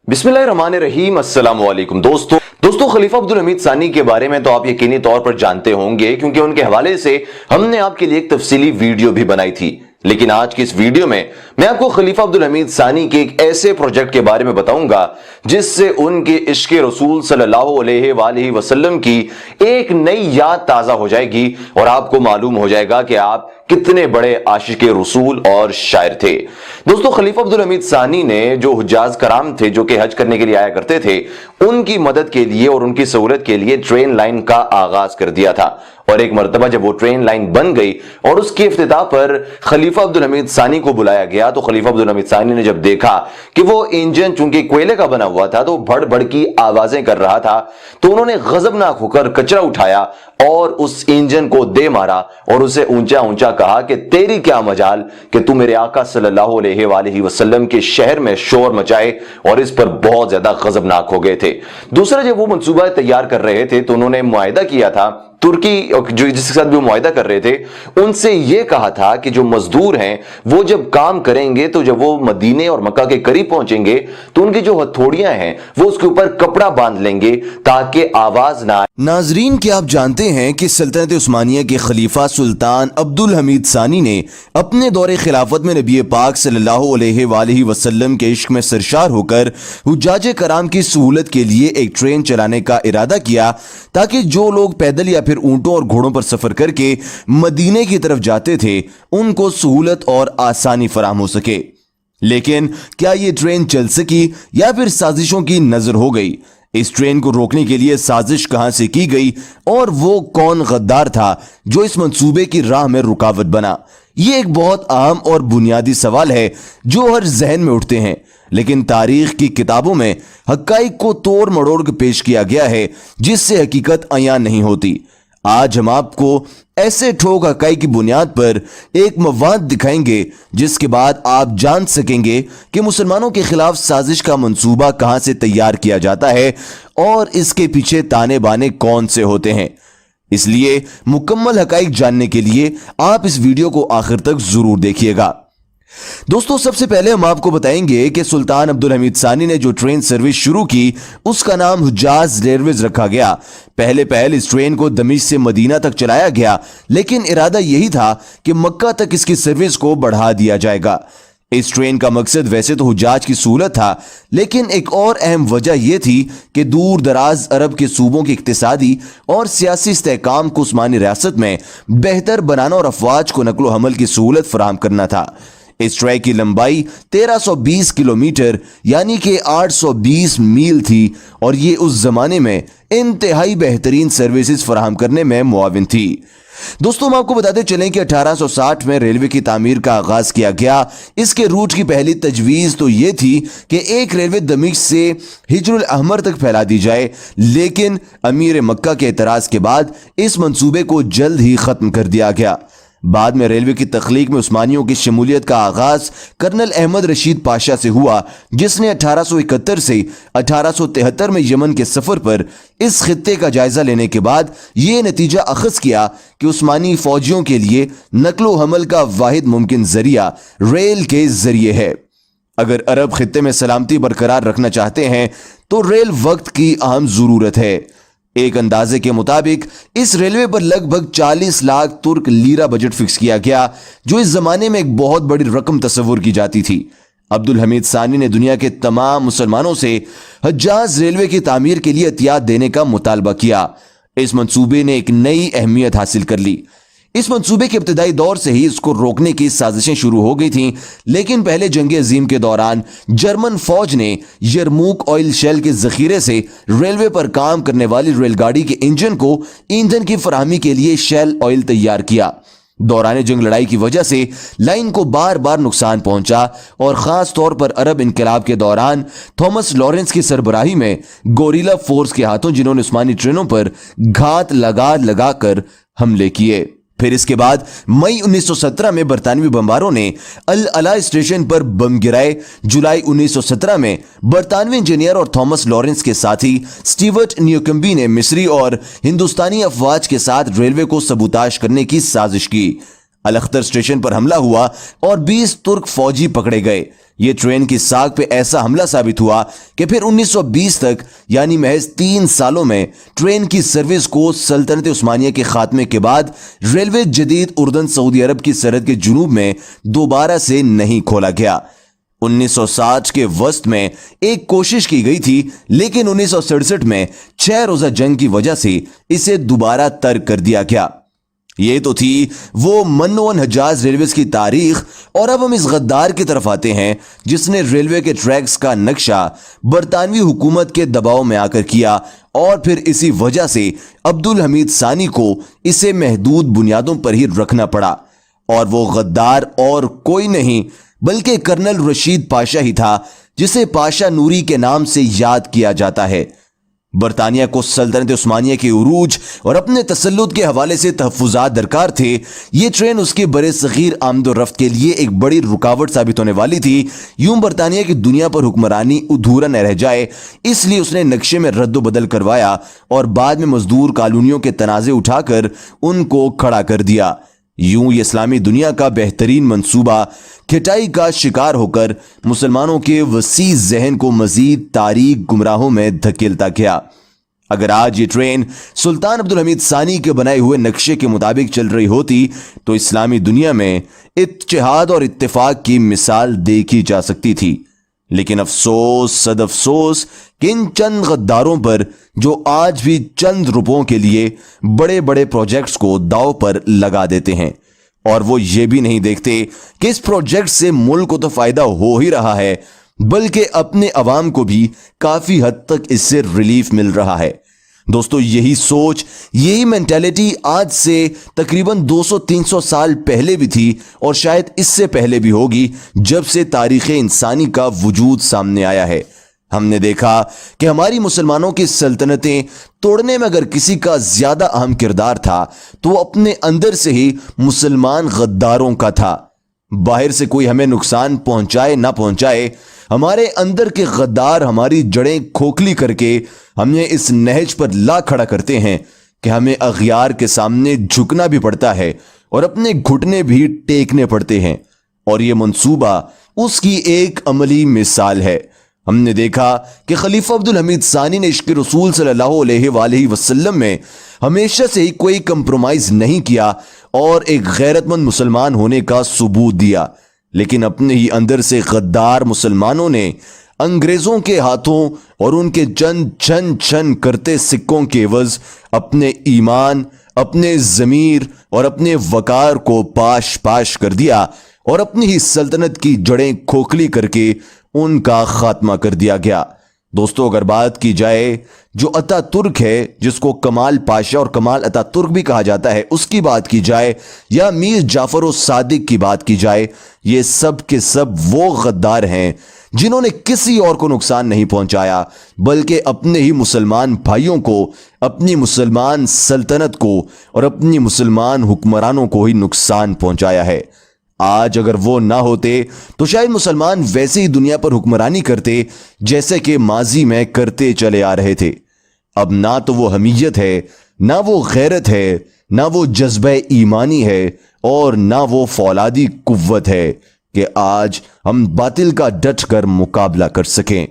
बिस्मिल्लाहिर्रहमानिर्रहीम। अस्सलाम वालेकुम दोस्तों खलीफा अब्दुल हमीद सानी के बारे में तो आप यकीनी तौर पर जानते होंगे क्योंकि उनके हवाले से हमने आपके लिए एक तफसीली वीडियो भी बनाई थी। लेकिन आज की इस वीडियो में मैं आपको खलीफा अब्दुल हमीद सानी के एक ऐसे प्रोजेक्ट के बारे में बताऊंगा जिससे उनके इश्क रसूल सल्लल्लाहु अलैहि वसल्लम की एक नई याद ताजा हो जाएगी और आपको मालूम हो जाएगा कि आप कितने बड़े आशिक रसूल और शायर थे। दोस्तों खलीफा अब्दुल हमीद सानी ने जो हुज्जाज कराम थे जो कि हज करने के लिए आया करते थे, उनकी मदद के लिए और उनकी सहूलत के लिए ट्रेन लाइन का आगाज कर दिया था। और एक मर्तबा जब वो ट्रेन लाइन बन गई और उसके इफ्तिताह पर खलीफा अब्दुल हमीद सानी को बुलाया गया तो खलीफा अब्दुल हमीद सानी ने जब देखा कि वो इंजन चूंकि कोयले का बना हुआ था तो भड़ भड़ की आवाजें कर रहा था, तो उन्होंने गजबनाक होकर कचरा उठाया और उस इंजन को दे मारा और उसे ऊंचा ऊंचा कहा कि तेरी क्या मजाल कि तू मेरे आका सल्लल्लाहु अलैहि वसल्लम के शहर में शोर मचाए। और इस पर बहुत ज्यादा गजबनाक हो गए थे। दूसरा जब वो मंसूबा तैयार कर रहे थे तो उन्होंने मुआहिदा किया था तुर्की जो जिसके साथ भी मुआहिदा कर रहे थे उनसे यह कहा था कि जो मजदूर हैं वो जब काम करेंगे तो जब वो मदीने और मक्का के करीब पहुंचेंगे तो उनकी जो हथौड़ियां हैं वो उसके ऊपर कपड़ा बांध लेंगे ताकि आवाज ना आए। नाजरीन, क्या आप जानते हैं कि सल्तनत उस्मानिया के खलीफा सुल्तान अब्दुल हमीद सानी ने अपने दौरे खिलाफत में नबी पाक सल्लल्लाहु अलैहि वसल्लम के इश्क में सरशार होकर हुज्जाज कराम की सहूलत के लिए एक ट्रेन चलाने का इरादा किया ताकि जो लोग पैदल या फिर ऊंटों और घोड़ों पर सफर करके मदीने की तरफ जाते थे उनको सहूलत और आसानी फराहम हो सके। लेकिन क्या यह ट्रेन चल सकी या फिर साजिशों की नजर हो गई? इस ट्रेन को रोकने के लिए साजिश कहां से की गई और वो कौन गद्दार था जो इस मंसूबे की राह में रुकावट बना? ये एक बहुत अहम और बुनियादी सवाल है जो हर जहन में उठते हैं, लेकिन तारीख की किताबों में हक़ाइक़ को तोड़ मड़ोड़ कर पेश किया गया है जिससे हकीकत अयान नहीं होती। आज हम आपको ऐसे ठोक हक़ाइक़ की बुनियाद पर एक मवाद दिखाएंगे जिसके बाद आप जान सकेंगे कि मुसलमानों के खिलाफ साजिश का मंसूबा कहां से तैयार किया जाता है और इसके पीछे ताने बाने कौन से होते हैं। इसलिए मुकम्मल हक़ाइक़ जानने के लिए आप इस वीडियो को आखिर तक जरूर देखिएगा। दोस्तों, सबसे पहले हम आपको बताएंगे कि सुल्तान अब्दुल हमीद सानी ने जो ट्रेन सर्विस शुरू की उसका नाम हुज्जाज रेलवेज रखा गया। पहले इस ट्रेन को दमिश्क से मदीना तक चलाया गया, लेकिन इरादा यही था कि मक्का तक इसकी सर्विस को बढ़ा दिया जाएगा। इस ट्रेन का मकसद वैसे तो हुज्जाज की सहूलत था, लेकिन एक और अहम वजह यह थी कि दूर दराज अरब के सूबों के इक्तिसादी और सियासी इस्तेहकाम को उस्मानी रियासत में बेहतर बनाना और अफवाज को नकलो हमल की सहूलत फराहम करना था। इस ट्रैक की लंबाई 1320 किलोमीटर यानी कि 820 मील थी और ये उस जमाने में इंतहाई बेहतरीन सर्विसेज फराहम करने में मुआविन थी। दोस्तों, हम आपको बताते चलें कि 1860 में रेलवे की तामीर का आगाज किया गया। इसके रूट की पहली तजवीज तो यह थी कि एक रेलवे दमिश्क से हिजरुल अहमर तक फैला दी जाए, लेकिन अमीर मक्का के एतराज के बाद इस मंसूबे को जल्द ही खत्म कर दिया गया। बाद में रेलवे की तख्लीक में उस्मानियों की शमूलियत का आगाज कर्नल अहमद रशीद पाशा से हुआ, जिसने 1871 से 1873 में यमन के सफर पर इस खित्ते का जायजा लेने के बाद यह नतीजा अखज किया कि उस्मानी फौजियों के लिए नकलो हमल का वाहिद मुमकिन जरिया रेल के जरिए है। अगर अरब खित्ते में सलामती बरकरार रखना चाहते हैं तो रेल वक्त की अहम जरूरत है। एक अंदाजे के मुताबिक इस रेलवे पर लगभग 40 लाख तुर्क लीरा बजट फिक्स किया गया, जो इस जमाने में एक बहुत बड़ी रकम तस्वुर की जाती थी। अब्दुल हमीद सानी ने दुनिया के तमाम मुसलमानों से हज्जाज रेलवे की तामीर के लिए एहतियात देने का मुतालबा किया। इस मंसूबे ने एक नई अहमियत हासिल कर ली। इस मंसूबे के इब्तिदाई दौर से ही इसको रोकने की साजिशें शुरू हो गई थीं, लेकिन पहले जंग अजीम के दौरान जर्मन फौज ने यरमूक ऑयल शेल के जखीरे से रेलवे पर काम करने वाली रेलगाड़ी के इंजन को ईंधन की फराहमी के लिए शेल ऑयल तैयार किया। दौरान जंग लड़ाई की वजह से लाइन को बार बार नुकसान पहुंचा और खास तौर पर अरब इनकलाब के दौरान थॉमस लॉरेंस की सरबराही में गोरिल्ला फोर्स के हाथों जिन्होंने उस्मानी ट्रेनों पर घात लगा कर हमले किए। फिर इसके बाद मई 1917 में बरतानवी बमबारों ने अल अला स्टेशन पर बम गिराए। जुलाई 1917 में बरतानवी इंजीनियर और थॉमस लॉरेंस के साथी स्टीवर्ट न्यूकम्बी ने मिस्री और हिंदुस्तानी अफवाज के साथ रेलवे को सबूताश करने की साजिश की। अल अख्तर स्टेशन पर हमला हुआ और 20 तुर्क फौजी पकड़े गए। ये ट्रेन की साख पे ऐसा हमला साबित हुआ कि फिर 1920 तक यानी महज 3 सालों में ट्रेन की सर्विस को सल्तनत उस्मानिया के खात्मे के बाद रेलवे जदीद उर्दन सऊदी अरब की सरहद के जुनूब में दोबारा से नहीं खोला गया। 1960 के वस्त में एक कोशिश की गई थी, लेकिन 1967 में 6 रोजा जंग की वजह से इसे दोबारा तर्क कर दिया गया। ये तो थी वो मनोवन हजाज रेलवे की तारीख, और अब हम इस गद्दार की तरफ आते हैं जिसने रेलवे के ट्रैक्स का नक्शा बरतानवी हुकूमत के दबाव में आकर किया, और फिर इसी वजह से अब्दुल हमीद सानी को इसे महदूद बुनियादों पर ही रखना पड़ा। और वो गद्दार और कोई नहीं बल्कि कर्नल रशीद पाशा ही था, जिसे पाशा नूरी के नाम से याद किया जाता है। बरतानिया को सल्तनत उस्मानिया के उरूज और अपने तसल्लुत के हवाले से तहफ़्फ़ुज़ात दरकार थे। ये ट्रेन उसके बड़े सग़ीर आमदोरफ्त के लिए एक बड़ी रुकावट साबित होने वाली थी। यूं बरतानिया की दुनिया पर हुक्मरानी अधूरा न रह जाए, इसलिए उसने नक्शे में रद्द बदल करवाया और बाद में मजदूर कॉलोनियों के तनाज़े उठाकर उनको खड़ा कर दिया। यूं ये इस्लामी दुनिया का बेहतरीन मंसूबा खिटाई का शिकार होकर मुसलमानों के वसी जहन को मजीद तारीख गुमराहों में धकेलता गया। अगर आज ये ट्रेन सुल्तान अब्दुल हमीद सानी के बनाए हुए नक्शे के मुताबिक चल रही होती तो इस्लामी दुनिया में इत्तेहाद और इत्तेफाक की मिसाल देखी जा सकती थी। लेकिन अफसोस सद अफसोस कि इन चंद गद्दारों पर जो आज भी चंद रुपयों के लिए बड़े बड़े प्रोजेक्ट्स को दांव पर लगा देते हैं, और वो ये भी नहीं देखते कि इस प्रोजेक्ट से मुल्क को तो फायदा हो ही रहा है, बल्कि अपने अवाम को भी काफी हद तक इससे रिलीफ मिल रहा है। दोस्तों, यही सोच, यही मेंटालिटी आज से तकरीबन 200-300 साल पहले भी थी, और शायद इससे पहले भी होगी जब से तारीख़ इंसानी का वजूद सामने आया है। हमने देखा कि हमारी मुसलमानों की सल्तनतें तोड़ने में अगर किसी का ज्यादा अहम किरदार था तो वो अपने अंदर से ही मुसलमान गद्दारों का था। बाहर से कोई हमें नुकसान पहुंचाए ना पहुंचाए, हमारे अंदर के गद्दार हमारी जड़ें खोखली करके हमें इस नहज पर ला खड़ा करते हैं कि हमें अगयार के सामने झुकना भी पड़ता है और अपने घुटने भी टेकने पड़ते हैं। और ये मंसूबा उसकी एक अमली मिसाल है। हमने देखा कि खलीफा अब्दुल हमीद सानी ने इश्क़ रसूल सल्लल्लाहु अलैहि वसल्लम में हमेशा से ही कोई कंप्रोमाइज नहीं किया और एक गैरतमंद मुसलमान होने का सबूत दिया, लेकिन अपने ही अंदर से गद्दार मुसलमानों ने अंग्रेजों के हाथों और उनके चंद छन छन करते सिक्कों के एवज अपने ईमान, अपने ज़मीर और अपने वकार को पाश पाश कर दिया और अपनी ही सल्तनत की जड़ें खोखली करके उनका खात्मा कर दिया गया। दोस्तों, अगर बात की जाए जो अतातुर्क है, जिसको कमाल पाशा और कमाल अतातुर्क भी कहा जाता है, उसकी बात की जाए या मीर जाफर सादिक की बात की जाए, ये सब के सब वो गद्दार हैं जिन्होंने किसी और को नुकसान नहीं पहुंचाया, बल्कि अपने ही मुसलमान भाइयों को, अपनी मुसलमान सल्तनत को और अपनी मुसलमान हुक्मरानों को ही नुकसान पहुंचाया है। आज अगर वो ना होते तो शायद मुसलमान वैसे ही दुनिया पर हुक्मरानी करते जैसे कि माजी में करते चले आ रहे थे। अब ना तो वो हमीयत है, ना वो गैरत है, ना वो जज्बा ईमानी है, और ना वो फौलादी कुव्वत है कि आज हम बातिल का डट कर मुकाबला कर सकें।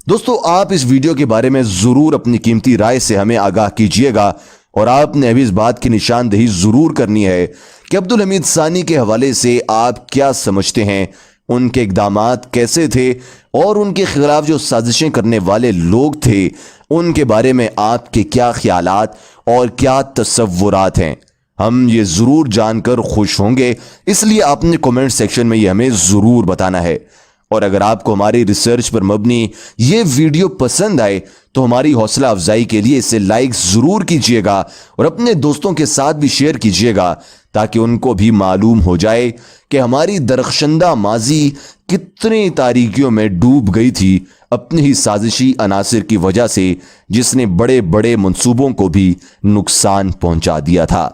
दोस्तों, आप इस वीडियो के बारे में जरूर अपनी कीमती राय से हमें आगाह कीजिएगा, और आपने अभी इस बात की निशानदेही जरूर करनी है कि अब्दुल हमीद सानी के हवाले से आप क्या समझते हैं, उनके इक़दामात कैसे थे, और उनके खिलाफ जो साजिशें करने वाले लोग थे उनके बारे में आपके क्या ख्यालात और क्या तसव्वुरात हैं। हम ये ज़रूर जानकर खुश होंगे, इसलिए आपने कमेंट सेक्शन में ये हमें ज़रूर बताना है। और अगर आपको हमारी रिसर्च पर मबनी ये वीडियो पसंद आए तो हमारी हौसला अफजाई के लिए इसे लाइक ज़रूर कीजिएगा और अपने दोस्तों के साथ भी शेयर कीजिएगा, ताकि उनको भी मालूम हो जाए कि हमारी दरख्शंदा माजी कितनी तारीकियों में डूब गई थी अपनी ही साजिशी अनासिर की वजह से, जिसने बड़े बड़े मंसूबों को भी नुकसान पहुंचा दिया था।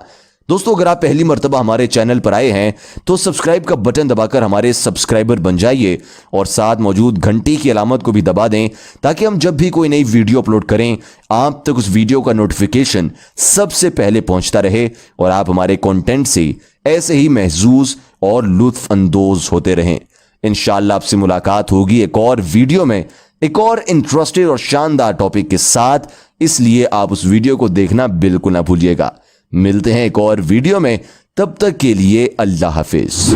दोस्तों, अगर आप पहली मर्तबा हमारे चैनल पर आए हैं तो सब्सक्राइब का बटन दबाकर हमारे सब्सक्राइबर बन जाइए और साथ मौजूद घंटी की अलामत को भी दबा दें, ताकि हम जब भी कोई नई वीडियो अपलोड करें आप तक उस वीडियो का नोटिफिकेशन सबसे पहले पहुंचता रहे और आप हमारे कंटेंट से ایسے ہی محظوظ اور لطف اندوز ہوتے رہیں۔ انشاءاللہ آپ سے ملاقات ہوگی ایک اور ویڈیو میں ایک اور انٹرسٹنگ اور شاندار ٹاپک کے ساتھ، اس لیے آپ اس ویڈیو کو دیکھنا بالکل نہ بھولیے گا۔ ملتے ہیں ایک اور ویڈیو میں، تب تک کے لیے اللہ حافظ۔